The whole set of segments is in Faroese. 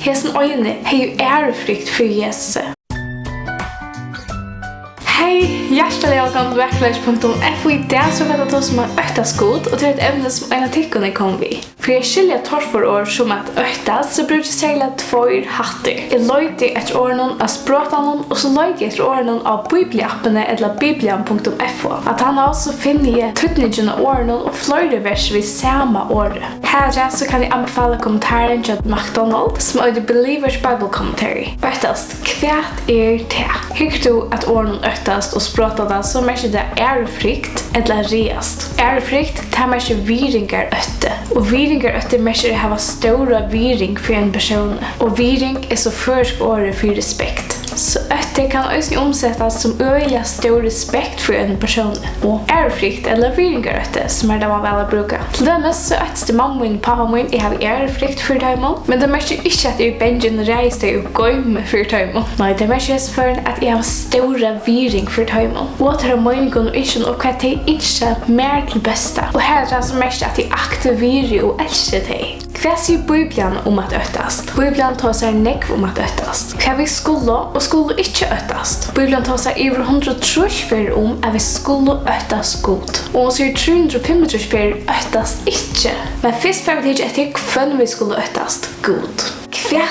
Hesen øyne har jo ærefrykt for Jesus. Hej, hjertelig velkommen til Vakurleiki.fo. I dag så vet jeg som Óttast god, og til et evne som en av tikkene kom vi. For jeg skiljer torfor år som at Óttast, så bruker jeg særlig 2 hatter. Jeg løyte etter årene av språtene, og så løyte etter årene av bibelappene eller biblian.fo. At han også finner jeg tydningen av årene og flere vers ved samme året. Her så kan jeg anbefale kommentaren til McDonald, som er The Believer's Bible Commentary. Óttast, hva det? Hykker du at årene Óttast og språta det, så merker det ærefrykt eller riast. Ærefrykt, det merker viringar øtte. Og viringar øtte merker hava stora viring for en person. Og viring så først året for respekt. Så øtte kan også omsettes som øyelig stor respekt for en person. Og ærefrykt eller viringar øtte, som det man vel bruker. Til dømes så øtste mamma min og pappa min, jeg har ærefrykt for tøymon, men det merker ikke at jeg bengen reiste og gøyme for tøymon. Nei, det merker for at jeg har stora viring for tøymon. Og at det meningen og ikke og hva de ikke mer til beste. Og her det som merker at jeg aktiverer og elsker de. Hva sier Bibelen om at Óttast? Bibelen tar seg nekv om at Óttast. Hva vi skulle og skulle ikke Óttast. Bibelen tar seg over 130 spør om at vi skulle Óttast god. Og så 335 spør Óttast ikke. Men først får vi ikke etter hvem vi skulle Óttast god. Hva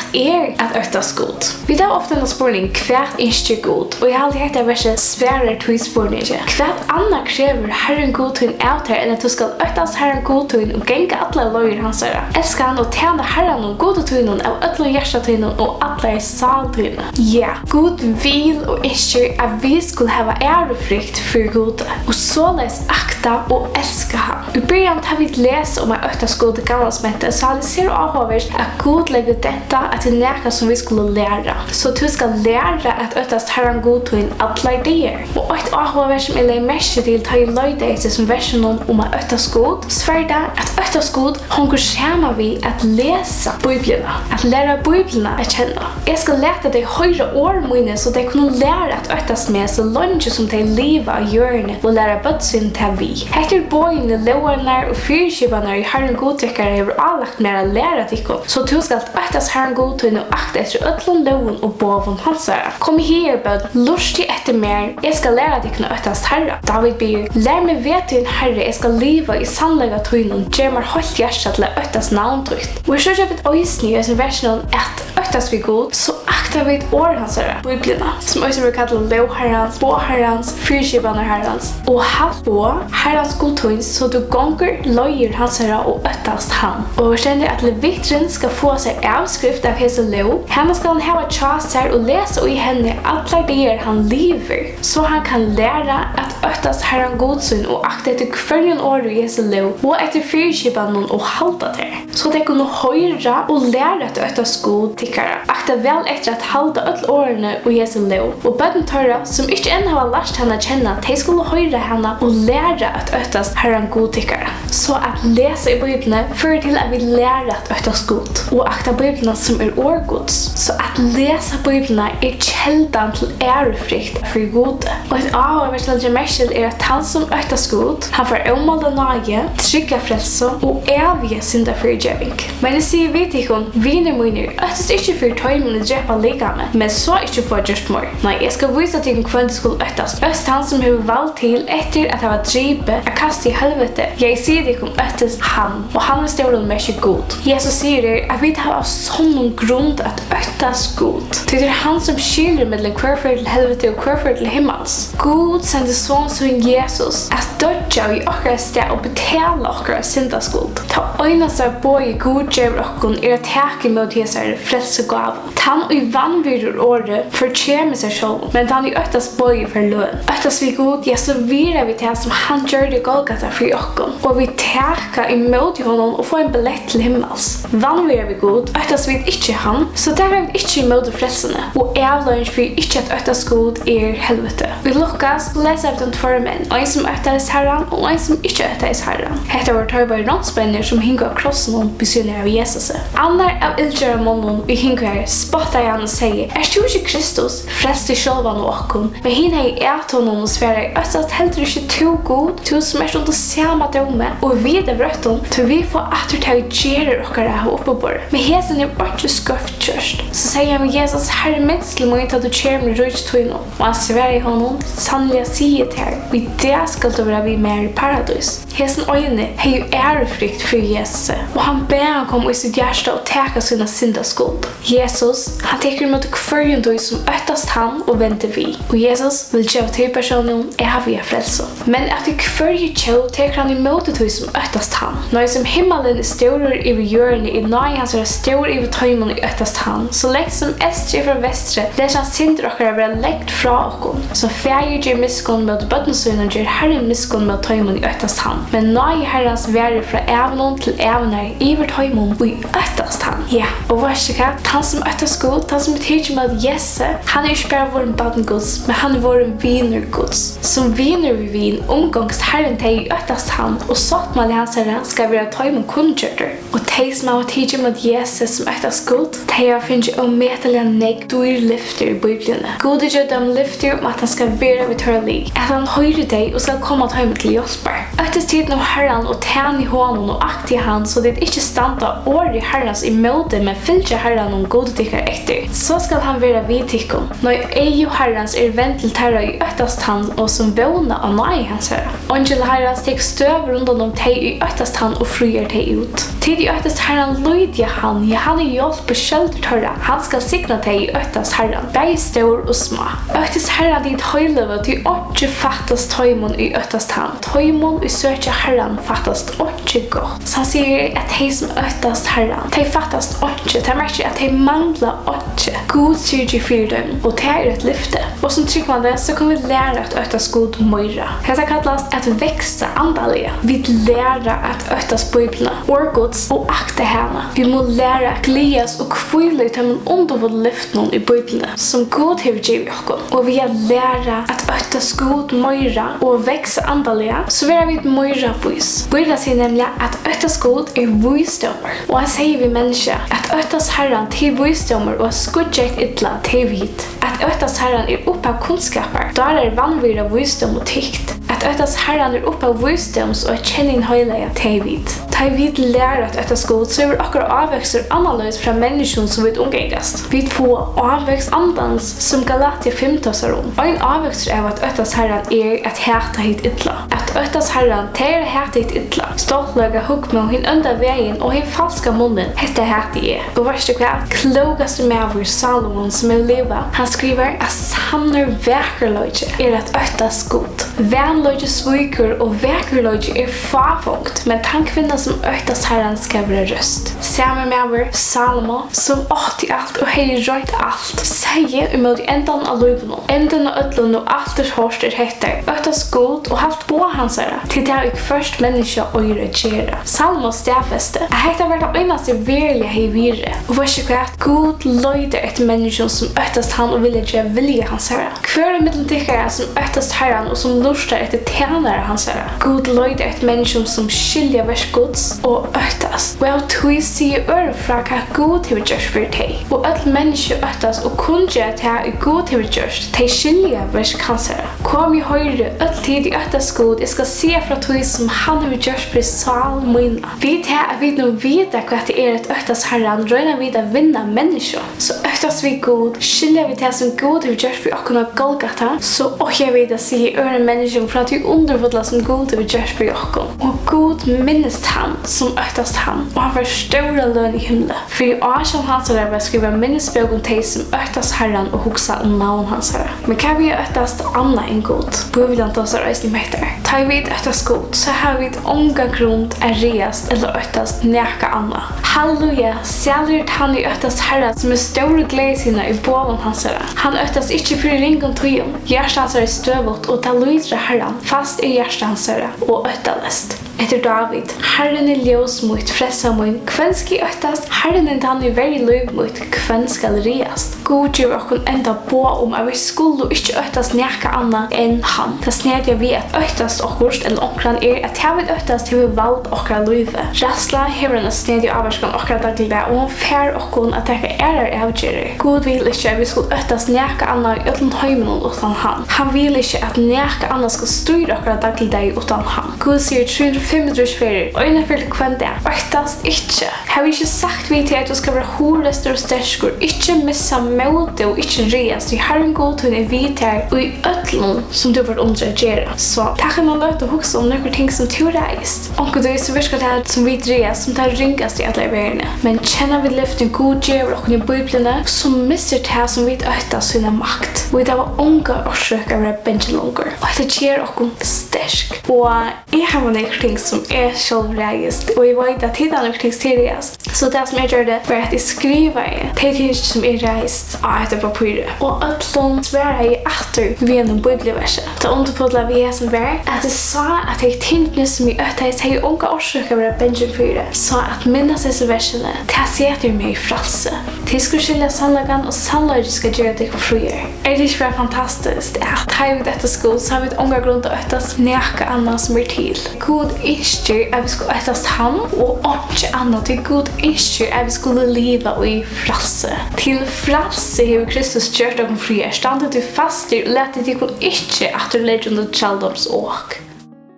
at Óttast god? Vi tar ofte en spurning hva ikke god, og jeg har alltid hatt verset sværer til spurningen. Hva annet krever Herren god til en avtar enn at du skal Óttast Herren god til en og genge alle løyer hans herre. Elsker han og tjene Herren og god til en av alle hjertetøyene og alle saltøyene. Ja, god vil og ikke at vi skulle ha ærefrykt for gode, og således akta og elske han. I begynnelsen har vi lest om at Óttast god i gamle smettet, så har det ser avhåvers at god legger dette at det er noe som vi skulle lære. Så du skal lære at Óttast Herren god til en alle ideer. Og et avhåvers som jeg legger mest til ta i løyde som versen om at Óttast god, så er det at Óttast god hunger skjema vi at lese Bibelene, at lære Bibelene å kjenne. Jeg skal lete de høyre årmøyene så de kunne lære at Óttast med så langt som de lever av hjørnet og lære bøtsen til vi. Etter bøyene, lovene og fyrkjøpene i Herren godtrykkere har avlagt mer å lære tikkene, så du skal Óttast Herren god til å akte etter ødlen loven og boven hans herre. Kom her, bød, lustig etter mer, jeg skal lære deg å Óttast Herre. David byr, lær meg vet din Herre, jeg skal leve i sannlega tøynen, gjør meg holdt hjertet til å Óttast navntrykt. Og jeg skjønner at øysene i versen at Óttast vi god, så akta vi år hans herre, Bibelene, som også vil kalle lov herrens, bo herrens, fyrkjøpene herrens, og halt på herrens godtøyns, så du gonger løyer hans herre og Óttast han. Og jeg skjønner at levitren skal få seg avskrift av hese lov, henne skal han hava tjaser og lese i henne alle der han lever, så han kan lære at Óttast herren godsyn og akta etter hverjen år i hese lov, og etter fyrkjøpene og halda til. Så de kunne høyre og lære at Óttast god tikkere. Akta vel etter at halda alle årene og hese lov, og bøtten tørre som ikke enn hava lært henne kjenne, de skulle høyre henne og lære at Óttast herren god tikkere. Så at lese i Bibelene fører til at vi lærer at Óttast god, og akta Bibelene som årgods. Så at lese Bibelene kjeldan til ærefrykt for gode. Og et avhåverstelig merkel at han som Óttast god, han får ommålde nage, trygga frelse og evige syndaforgjøving. Men jeg sier vi til hun, viner miner, Óttast ikke for tøymene drepa ligame, men så ikke få just mor. Nei, jeg skal vise til hvem det skulle Óttast. Óttast han som har valgt til etter at han var dripe, er kastet i helvete. Jeg sier til hun Óttast han, og han er stålen merke god. Jesus sier at vi tar av sånn grunn at Óttast god. Det er han som skiljer mellom hverfor til helvete og hverfor til himmels. God sendte sånn som Jesus at dødja i okkara sted og betale okkara syndaskuld. Ta øynast av bøy god gjør okkon at take mot hesar frelsegav. Tann og vannvirur året fortjemer seg selv, men tann i Óttast bøy for løn. Óttast vi god, ja så virer vi til som han gjør det Golgata for okkon, og vi teka imot honom og få en billett til himmels. Vannvirer vi god, Óttast vi ikke han, så der er vi ikke imot frelsene, og avlønns for ikke at Óttast god helvete. Vi Lukas leser av den två menn, en som Óttast herran og en som ikke Óttast herran. Hetta var tøybar rådspenner som hinga av krossen og besynner av Jesus. Annar av ildgjøra månen vi hinga her spottar han og sier, er du ikke Kristus, frelst i sjølvan og okkon, men hin hei et honom og sverar, Óttast heldur ikke to god, to som er under samme dome, og vi vrøtten, til vi får atter til å gjøre okkara av oppebor. Men hesen er ikke skøft kjørs. säger han med Jesus, Herre minst mig att du kör med rujtøyno. Och han svär i honom, sannliga säger till her, vi det skal du vara vid mer i paradis. Hesen øyne har ju ärefrykt för Jesus, och han ber han kom i sitt hjärta och täcka sina syndaskuld. Jesus, han teker emot kvarjen du som öttast han och väntar vi. Och Jesus vill köpa till personen är vi frälso. Men att i kvarje tjå teker han emot du som öttast han. När som himmelen är stor över jorden i nöj hans är stor över töjmen i öttast han. Så lägg som estri från västre, där han synder och är vara läggt fra okon. Så färger ger miskon mot böttensynen ger herren miskon mot töjmen i öttast han. Men nöj herrans värre från ävnon till ävnar iver töjmen och i öttast han. Ja, och varsågod, han som öttast god, han som betyder med Jesus, han är inte bara vår baddengods, men han är vår vinergods. Som viner vi vin, omgångst herren till i öttast han, och sått man i hans herre ska vara töjmen kundkörter. Och de som har betyder med Jesus som öttast god, de har finnet ometaliga negg dyr lyfter i Bibeln. Gode gjør dem lyfter om at han skal være vid tørlig, at han høyre deg og skal komme til til hjelper. Øttes tiden av herren og tjene i hånden og akt i han, så det ikke standa år i herrens i møte, men fylke herren om gode tykker etter. Så skal han være vid tykken. Når ei og herrens vendt til terra i øttast han, og som vågna av nei hans herre. Angel herrens tek støv rundt om teg i øttast han og fryer teg ut. Tid i øttast herren lydja han, ja han hjelp på kjølter tørra. Han skal sikna teg i øttast herren, bæg stor og små. Øttast herren dit høyløve til åtje fattast tøymon i øttast han. Tøymon i søkja herren fattast åtje godt. Så han sier at de som øttast herren, de fattast åtje, de merker at de mangler åtje. God sier de fyr dem, og det er et lyfte. Og som tryggvande så kan vi lære at øttast god meira. Dette kallas at veksta andalige. Vi lærer at øttast bøyblene, orgods og akte henne. Vi må lære at glias og kvile til en undervåld lyftene i bøyblene, som god har givet oss. Og vi lærer at øttast god meira og veksta andalige, så vil vi meira vis. Bøyla sier nemlig at øttast god visdommer. Og han sier vi mennesker at øttast herren til visdommer og skudjekt ytla til vit. At øttast herren oppe av kunnskaper, da vanvira visdom og tykt. At øttast herren oppe av visdoms og kjenning høyleia til vit. Ta vid lærer at øttast god, så er akkurat avvekster annerledes fra mennesken som vi omgengast. Vi får avvekst andans som Galatia 15 sa om. Og en avvekster av at øttast herren at heta hit ytla. At øttast herren til heta hit ytla. Stoltløga hugg med hin unda veien og hin falska munnen hetta heti er. Og varst hva? Klogaste mever Salomon som er liva. Han skriver at sanner Vakurleiki at øttast god. Vänlöjde sviker och Vakurleiki fafungt, men tankvinna som öttast herren ska vara röst. Samme mever Sálm som åt i allt och hej röjt allt. Säger emot ändan av liven, ändan av ödlun och allt är hårst heter. Öttast god och halt på hans herre. Till det är först människa och gera. Sálm stäfeste. Jag heter väl det enaste verliga hej virre. Och varsågod god löjder ett människa som öttast han och vilja hans herre. Kvar är mitteltickare som öttast herren och som lustar efter tjänare hans herre. God löjder ett människa som skiljer värsgods och öttast. Och jag tog sig örfraka god har gjort för dig. Och att människor öttast och kunde att jag god har gjort. De skiljer värs herre. Kom i höjre alltid i öttast god. Jag ska se från tog som han har gjort för Sálm. Vi tar att vi nu vet att det är ett öttast herren. Röjna vid att vinna människor. Så öttast vi god. Skiljer vi det som god har gjort för att kunna Golgata. Så och jag vet att se öre människor för att vi underfodlar som god har gjort för oss. Och god minnes han som öttast han. Och han var stora lön i himlen. För i år som hans herre skriva minnesbok om dig som öttast herren och huxa om navn hans herre. Men kan vi öttast anna en god? Bibeln tar sig röjsning med det. Tar vi öttast god så har vi ett omga grund är reast eller öttast näka anna. Halleluja, säljer han i öttast herre som är stora glädjena i båven hans herre. Han öttast inte för ringen tøyen. Hjärstans är stövot och ta lydra herren fast i hjärstans herre och öttalest. Etter David, herren är ljus mot frälsa min, kvenski öttast, herren är han i very liv mot kvenskal reast. God gör okon enda på om att vi skulle inte öttast näka anna än han. Det snedja vi att öttast och hurst eller omkran att jag vill öttast till vi vald okra live. Rassla hever en snedja avarskan okra dagliga och hon fär okon att täcka avgjerer. God vill inte att vi skulle öttast näka anna i ötlen höjmen utan han. Han vill inte att näka anna ska styra okra dagliga utan han. God säger 35 ferir, og eina fyrir kvann dag. Öttast ikkje. Har vi inte sagt vi till att du ska vara hårdast och stärskor, inte missa mode och inte reas. Du har en god ton i vit här och i ödlån som du varit under att göra. Så tack man löt och också om några ting som du reist. Och det är så viska det här som vi reas som tar ringast i alla världen. Men känner vi lyften god gör och i biblarna så missar det här som vi ökar sina makt. Och det var unga och söka våra benchlonger. Och det ger oss stärsk. Och jag har några ting som är självreist. Och jag vet att det är några ting till reas. Så det som jag gör det var att jag skriver det ting som är reist av ett papper. Och att de svärar i åter vid en bibelversen. Det underpodlar vi är som var att det sa att det ting som i ökar sig unga och söka våra benchlonger. Så att minnas dessa verserna. Det sätter mig i fralse. Det skulle skilja sannlagan och sannlagan ska göra det frier. Är det inte fantastiskt att har vi detta skol så har vi ett unga grund att öktas näka annat som är till. God instyr att vi ska öktas han och inte annat till god instyr att vi skulle leva i fralse. Till fralse har Kristus gjort dem frier. Standet du fastir och lät det till inte att du lägger under tjaldoms åk.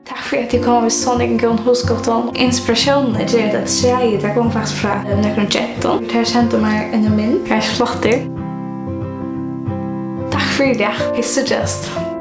Tack för att du kom med sån en gång hos Gotton. Inspirationen är det att säga det kom fast från någon jetton. Det här kände mig en av min. Jag är flottig. Tack för det. Jag är så just.